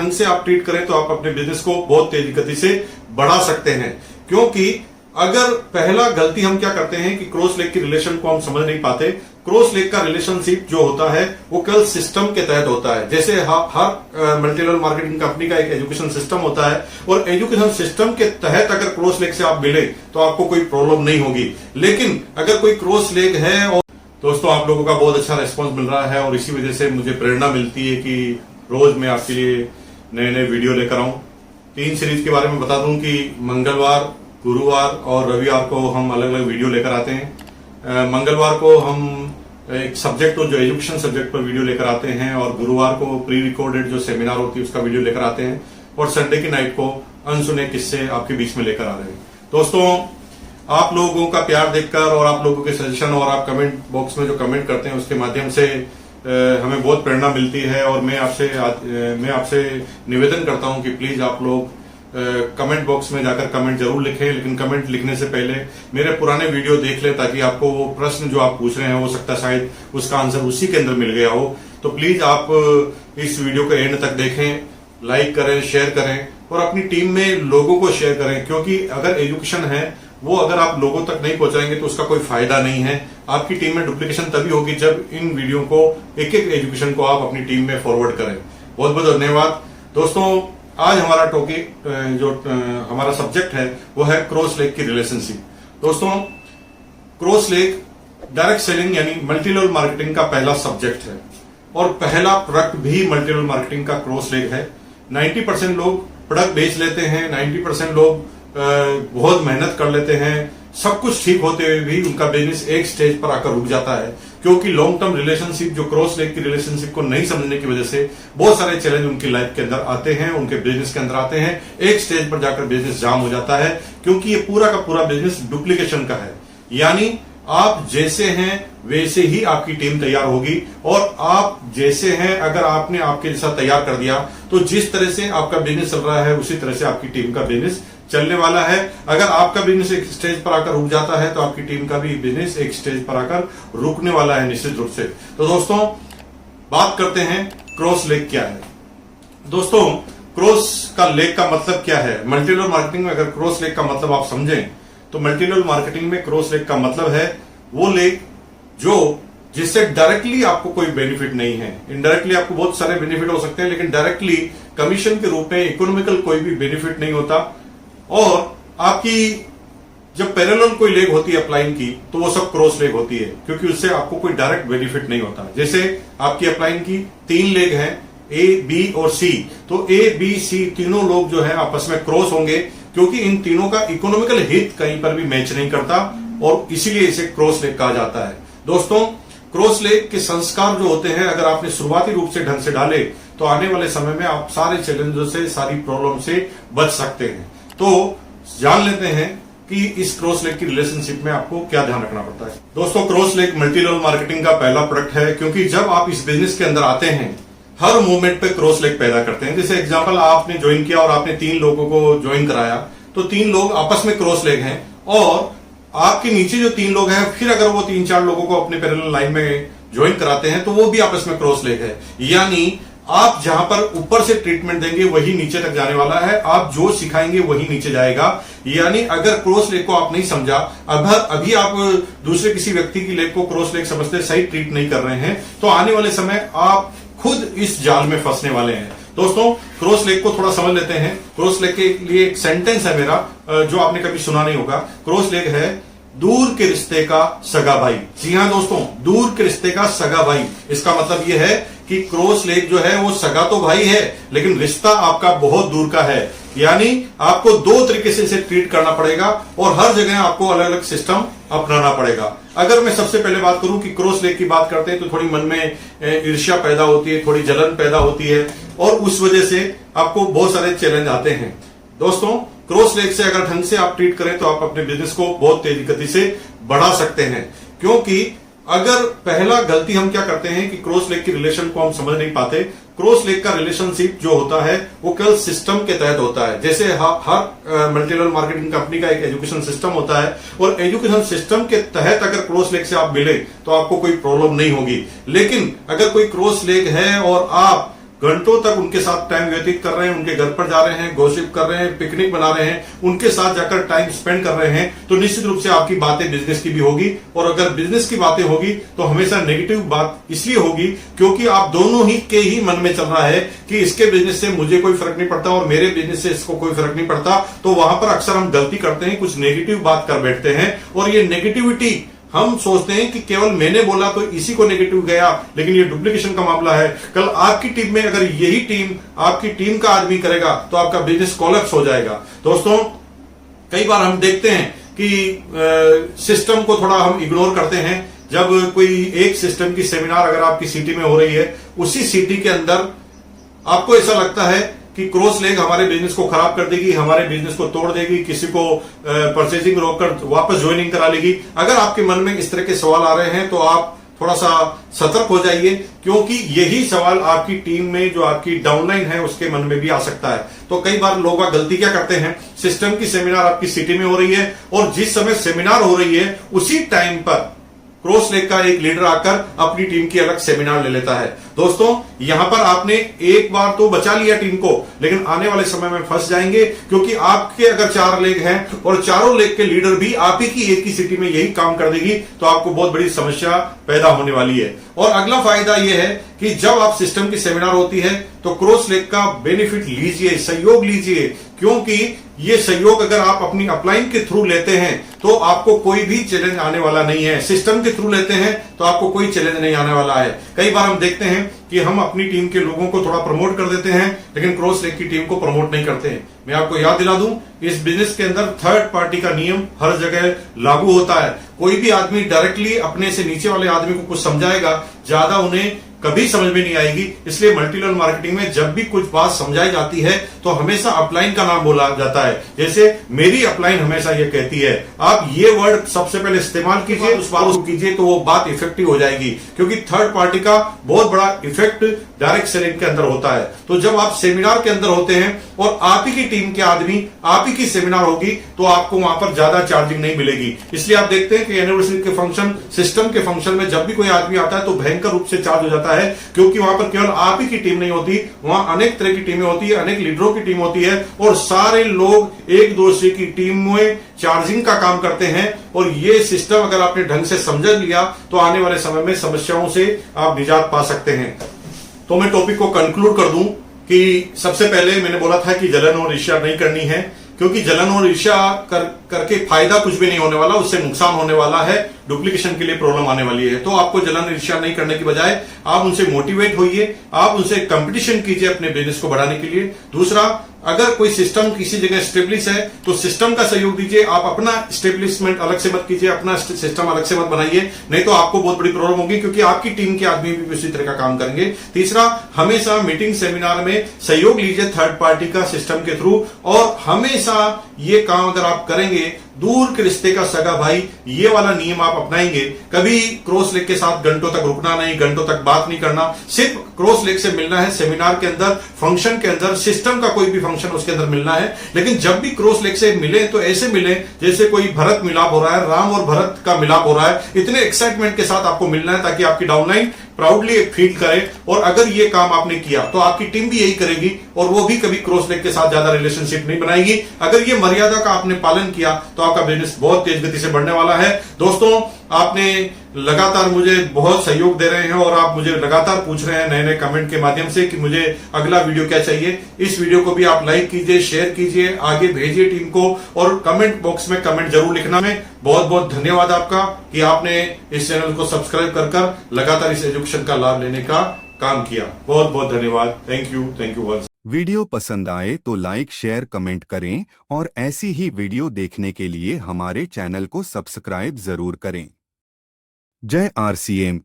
ढंग से आप ट्रीट करें तो आप अपने बिजनेस को बहुत तेजी गति से बढ़ा सकते हैं। क्योंकि अगर पहला गलती हम क्या करते हैं कि क्रॉस लेग की रिलेशन को हम समझ नहीं पाते। क्रॉस लेग का रिलेशनशिप जो होता है वो केवल सिस्टम के तहत होता है। जैसे हर मल्टी लेवल मार्केटिंग कंपनी का एक एजुकेशन सिस्टम होता है और एजुकेशन सिस्टम के तहत अगर क्रॉस लेग से आप मिले तो आपको कोई प्रॉब्लम नहीं होगी। लेकिन अगर कोई क्रॉस लेग है और दोस्तों आप लोगों का बहुत अच्छा रिस्पॉन्स मिल रहा है और इसी वजह से मुझे प्रेरणा मिलती है कि रोज मैं आपके लिए नए नए वीडियो लेकर आऊं। 3 सीरीज के बारे में बता दूं कि मंगलवार, गुरुवार और रविवार को हम अलग अलग वीडियो लेकर आते हैं। मंगलवार को हम एक सब्जेक्ट जो एजुकेशन सब्जेक्ट पर वीडियो लेकर आते हैं और गुरुवार को प्री रिकॉर्डेड जो सेमिनार होती है उसका वीडियो लेकर आते हैं और संडे की नाइट को अनसुने किस्से आपके बीच में लेकर आ रहे हैं। दोस्तों आप लोगों का प्यार देखकर और आप लोगों के सजेशन और आप कमेंट बॉक्स में जो कमेंट करते हैं उसके माध्यम से हमें बहुत प्रेरणा मिलती है और मैं आपसे निवेदन करता हूं कि प्लीज आप लोग कमेंट बॉक्स में जाकर कमेंट जरूर लिखें। लेकिन कमेंट लिखने से पहले मेरे पुराने वीडियो देख लें ताकि आपको वो प्रश्न जो आप पूछ रहे हैं हो सकता है शायद उसका आंसर उसी के अंदर मिल गया हो। तो प्लीज आप इस वीडियो को एंड तक देखें, लाइक करें, शेयर करें और अपनी टीम में लोगों को शेयर करें। क्योंकि अगर एजुकेशन है वो अगर आप लोगों तक नहीं पहुंचाएंगे तो उसका कोई फायदा नहीं है। आपकी टीम में डुप्लीकेशन तभी होगी जब इन वीडियो को एक एक एजुकेशन को आप अपनी टीम में फॉरवर्ड करें। बहुत बहुत धन्यवाद दोस्तों। आज हमारा टॉपिक जो हमारा सब्जेक्ट है वो है क्रॉस लेग की रिलेशनशिप। दोस्तों क्रॉस लेग डायरेक्ट सेलिंग यानी मल्टी लेवल मार्केटिंग का पहला सब्जेक्ट है और पहला प्रोडक्ट भी मल्टी लेवल मार्केटिंग का क्रॉस लेग है। 90% लोग प्रोडक्ट बेच लेते हैं, 90% लोग बहुत मेहनत कर लेते हैं, सब कुछ ठीक होते हुए भी उनका बिजनेस एक स्टेज पर आकर रुक जाता है। क्योंकि लॉन्ग टर्म रिलेशनशिप जो क्रॉस लेग की रिलेशनशिप को नहीं समझने की वजह से बहुत सारे चैलेंज उनकी लाइफ के अंदर आते हैं, उनके बिजनेस के अंदर आते हैं। एक स्टेज पर जाकर बिजनेस जाम हो जाता है क्योंकि ये पूरा का पूरा बिजनेस डुप्लीकेशन का है। यानी आप जैसे हैं वैसे ही आपकी टीम तैयार होगी और आप जैसे हैं अगर आपने आपके जैसा तैयार कर दिया तो जिस तरह से आपका बिजनेस चल रहा है उसी तरह से आपकी टीम का बिजनेस चलने वाला है। अगर आपका बिजनेस एक स्टेज पर आकर रुक जाता है तो आपकी टीम का भी बिजनेस एक स्टेज पर आकर रुकने वाला है निश्चित रूप से। तो दोस्तों बात करते हैं क्रॉस लेग क्या है। दोस्तों क्रॉस का लेग का मतलब क्या है? मल्टी लेवल मार्केटिंग में अगर क्रॉस लेग का मतलब आप समझें तो मल्टी लेवल मार्केटिंग में क्रॉस लेग का मतलब है वो लेग जो जिससे डायरेक्टली आपको कोई बेनिफिट नहीं है। इनडायरेक्टली आपको बहुत सारे बेनिफिट हो सकते हैं लेकिन डायरेक्टली कमीशन के रूप में इकोनॉमिकल कोई भी बेनिफिट नहीं होता। और आपकी जब पैरेलल कोई लेग होती है अपलाइन की तो वो सब क्रॉस लेग होती है क्योंकि उससे आपको कोई डायरेक्ट बेनिफिट नहीं होता। जैसे आपकी अपलाइन की 3 लेग हैं ए, बी और सी, तो ए, बी, सी तीनों लोग जो है आपस में क्रॉस होंगे क्योंकि इन तीनों का इकोनॉमिकल हित कहीं पर भी मैच नहीं करता और इसीलिए इसे क्रॉस लेग कहा जाता है। दोस्तों क्रॉस लेग के संस्कार जो होते हैं अगर आपने शुरुआती रूप से ढंग से डाले तो आने वाले समय में आप सारे चैलेंजों से, सारी प्रॉब्लम से बच सकते हैं। तो जान लेते हैं कि इस क्रॉस लेग की रिलेशनशिप में आपको क्या ध्यान रखना पड़ता है। दोस्तों cross leg multi level marketing का पहला प्रोडक्ट है क्योंकि जब आप इस बिजनेस के अंदर आते हैं हर मूवमेंट पे क्रॉस लेग पैदा करते हैं। जैसे एग्जांपल आपने ज्वाइन किया और आपने 3 लोगों को ज्वाइन कराया तो 3 लोग आपस में क्रॉस लेग हैं और आपके नीचे जो 3 लोग हैं फिर अगर वो 3-4 लोगों को अपने पैरेलल लाइन में ज्वाइन कराते हैं तो वो भी आपस में क्रॉस लेग है। यानी आप जहां पर ऊपर से ट्रीटमेंट देंगे वही नीचे तक जाने वाला है, आप जो सिखाएंगे वही नीचे जाएगा। यानी अगर क्रॉस लेग को आप नहीं समझा, अभी आप दूसरे किसी व्यक्ति की लेग को क्रॉस लेग समझते सही ट्रीट नहीं कर रहे हैं तो आने वाले समय आप खुद इस जाल में फंसने वाले हैं। दोस्तों क्रॉस लेग को थोड़ा समझ लेते हैं। क्रॉस लेग के लिए एक सेंटेंस है मेरा जो आपने कभी सुना नहीं होगा। क्रॉस लेग है दूर के रिश्ते का सगा भाई। जी हाँ दोस्तों, दूर के रिश्ते का सगा भाई। इसका मतलब यह है कि क्रॉस लेग जो है वो सगा तो भाई है लेकिन रिश्ता आपका बहुत दूर का है। यानी आपको 2 तरीके से इसे ट्रीट करना पड़ेगा और हर जगह आपको अलग अलग सिस्टम अपनाना पड़ेगा। अगर मैं सबसे पहले बात करूं कि क्रॉस लेग की बात करते हैं तो थोड़ी मन में ईर्ष्या पैदा होती है, थोड़ी जलन पैदा होती है और उस वजह से आपको बहुत सारे चैलेंज आते हैं। दोस्तों क्रॉस लेग से अगर ढंग से आप ट्रीट करें तो आप अपने बिजनेस को बहुत तेजी गति से बढ़ा सकते हैं। क्योंकि अगर पहला गलती हम क्या करते हैं कि क्रॉस लेग की रिलेशन को हम समझ नहीं पाते। क्रॉस लेग का रिलेशनशिप जो होता है वो केवल सिस्टम के तहत होता है। जैसे हर मल्टी लेवल मार्केटिंग कंपनी का एक एजुकेशन सिस्टम होता है और एजुकेशन सिस्टम के तहत अगर क्रॉस लेग से आप मिले तो आपको कोई प्रॉब्लम नहीं होगी। लेकिन अगर कोई क्रॉस लेग है और आप घंटों तक उनके साथ टाइम व्यतीत कर रहे हैं, उनके घर पर जा रहे हैं, गॉसिप कर रहे हैं, पिकनिक बना रहे हैं, उनके साथ जाकर टाइम स्पेंड कर रहे हैं, तो निश्चित रूप से आपकी बातें बिजनेस की भी होगी। और अगर बिजनेस की बातें होगी तो हमेशा नेगेटिव बात इसलिए होगी क्योंकि आप दोनों ही के ही मन में चल रहा है कि इसके बिजनेस से मुझे कोई फर्क नहीं पड़ता और मेरे बिजनेस से इसको कोई फर्क नहीं पड़ता। तो वहां पर अक्सर हम गलती करते हैं, कुछ नेगेटिव बात कर बैठते हैं और ये नेगेटिविटी हम सोचते हैं कि केवल मैंने बोला तो इसी को नेगेटिव गया, लेकिन ये डुप्लीकेशन का मामला है। कल आपकी टीम में अगर यही टीम आपकी टीम का आदमी करेगा तो आपका बिजनेस कोलैप्स हो जाएगा। दोस्तों, कई बार हम देखते हैं कि सिस्टम को थोड़ा हम इग्नोर करते हैं। जब कोई एक सिस्टम की सेमिनार अगर आपकी सिटी में हो रही है, उसी सिटी के अंदर आपको ऐसा लगता है कि क्रॉस लेग हमारे बिजनेस को खराब कर देगी, हमारे बिजनेस को तोड़ देगी, किसी को परचेजिंग रोककर वापस ज्वाइनिंग करा लेगी। अगर आपके मन में इस तरह के सवाल आ रहे हैं तो आप थोड़ा सा सतर्क हो जाइए, क्योंकि यही सवाल आपकी टीम में जो आपकी डाउनलाइन है उसके मन में भी आ सकता है। तो कई बार लोग गलती क्या करते हैं, सिस्टम की सेमिनार आपकी सिटी में हो रही है और जिस समय सेमिनार हो रही है उसी टाइम पर क्रॉस लेग का एक लीडर आकर अपनी टीम की अलग सेमिनार ले लेता है। दोस्तों, यहां पर आपने एक बार तो बचा लिया टीम को, लेकिन आने वाले समय में फंस जाएंगे, क्योंकि आपके अगर 4 लेग हैं और चारों लेग के लीडर भी आप ही की एक ही सिटी में यही काम कर देगी तो आपको बहुत बड़ी समस्या पैदा होने वाली है। और अगला फायदा यह है कि जब आप सिस्टम की सेमिनार होती है तो क्रॉस लेग का बेनिफिट लीजिए, सहयोग लीजिए, क्योंकि ये सहयोग अगर आप अपनी अपलाइन के थ्रू लेते हैं तो आपको कोई भी चैलेंज आने वाला नहीं है। सिस्टम के थ्रू लेते हैं तो आपको कोई चैलेंज नहीं आने वाला है। कई बार हम देखते हैं कि हम अपनी टीम के लोगों को थोड़ा प्रमोट कर देते हैं, लेकिन क्रॉस लेग की टीम को प्रमोट नहीं करते हैं। मैं आपको याद दिला दूं, इस बिजनेस के अंदर थर्ड पार्टी का नियम हर जगह लागू होता है। कोई भी आदमी डायरेक्टली अपने से नीचे वाले आदमी को कुछ समझाएगा, ज्यादा उन्हें कभी समझ में नहीं आएगी। इसलिए मल्टी लेवल मार्केटिंग में जब भी कुछ बात समझाई जाती है तो हमेशा अपलाइन का नाम बोला जाता है। जैसे मेरी अपलाइन हमेशा ये कहती है, आप ये वर्ड सबसे पहले इस्तेमाल कीजिए, उस बात को कीजिए तो वो बात इफेक्टिव हो जाएगी, क्योंकि थर्ड पार्टी का बहुत बड़ा इफेक्ट डायरेक्ट सेलिंग के अंदर होता है। तो जब आप सेमिनार के अंदर होते हैं और आप ही की टीम के आदमी आप ही की सेमिनार होगी तो आपको वहां पर ज्यादा चार्जिंग नहीं मिलेगी। इसलिए आप देखते हैं कि एनिवर्सरी के फंक्शन, सिस्टम के फंक्शन में जब भी कोई आदमी आता है तो भयंकर रूप से चार्ज हो जाता है, क्योंकि वहां पर केवल आप ही की टीम नहीं होती, वहां अनेक तरह की टीमें होती है, अनेक लीडरों की टीम होती है और सारे लोग एक दूसरे की टीम में चार्जिंग का काम करते हैं। और ये सिस्टम अगर आपने ढंग से समझ लिया तो आने वाले समय में समस्याओं से आप निजात पा सकते हैं। तो मैं टॉपिक को कंक्लूड कर दूं कि सबसे पहले मैंने बोला था कि जलन और ईर्ष्या नहीं करनी है, क्योंकि जलन और ईर्ष्या करके फायदा कुछ भी नहीं होने वाला, उससे नुकसान होने वाला है, डुप्लीकेशन के लिए प्रॉब्लम आने वाली है। तो आपको जलन ईर्ष्या नहीं करने की बजाय आप उनसे मोटिवेट होइए, आप उनसे कंपटीशन कीजिए अपने बिजनेस को बढ़ाने के लिए। दूसरा, अगर कोई सिस्टम किसी जगह स्टेब्लिश है तो सिस्टम का सहयोग दीजिए, आप अपना स्टेब्लिशमेंट अलग से मत कीजिए, अपना सिस्टम अलग से मत बनाइए, नहीं तो आपको बहुत बड़ी प्रॉब्लम होगी, क्योंकि आपकी टीम के आदमी भी उसी तरह का काम करेंगे। तीसरा, हमेशा मीटिंग सेमिनार में सहयोग लीजिए थर्ड पार्टी का सिस्टम के थ्रू, और हमेशा ये काम अगर आप करेंगे, दूर के रिश्ते का सगा भाई, ये वाला नियम आप अपनाएंगे, कभी क्रॉस लेग के साथ घंटों तक रुकना नहीं, घंटों तक बात नहीं करना, सिर्फ क्रॉस लेग से मिलना है सेमिनार के अंदर, फंक्शन के अंदर, सिस्टम का कोई भी फंक्शन उसके अंदर मिलना है। लेकिन जब भी क्रॉस लेग से मिले तो ऐसे मिले जैसे कोई भरत मिलाप हो रहा है, राम और भरत का मिलाप हो रहा है, इतने एक्साइटमेंट के साथ आपको मिलना है ताकि आपकी डाउनलाइन प्राउडली फील करे। और अगर ये काम आपने किया तो आपकी टीम भी यही करेगी और वो भी कभी क्रॉस लेग के साथ ज्यादा रिलेशनशिप नहीं बनाएगी। अगर ये मर्यादा का आपने पालन किया तो आपका बिजनेस बहुत तेज गति से बढ़ने वाला है। दोस्तों, आपने लगातार मुझे बहुत सहयोग दे रहे हैं और आप मुझे लगातार पूछ रहे हैं नए नए कमेंट के माध्यम से कि मुझे अगला वीडियो क्या चाहिए। इस वीडियो को भी आप लाइक कीजिए, शेयर कीजिए, आगे भेजिए टीम को, और कमेंट बॉक्स में कमेंट जरूर लिखना। में बहुत बहुत धन्यवाद आपका कि आपने इस चैनल को सब्सक्राइब कर लगातार इस एजुकेशन का लाभ लेने का काम किया। बहुत बहुत धन्यवाद। Thank you once. वीडियो पसंद आए तो लाइक, शेयर, कमेंट करें और ऐसी ही वीडियो देखने के लिए हमारे चैनल को सब्सक्राइब जरूर करें। जय RCM।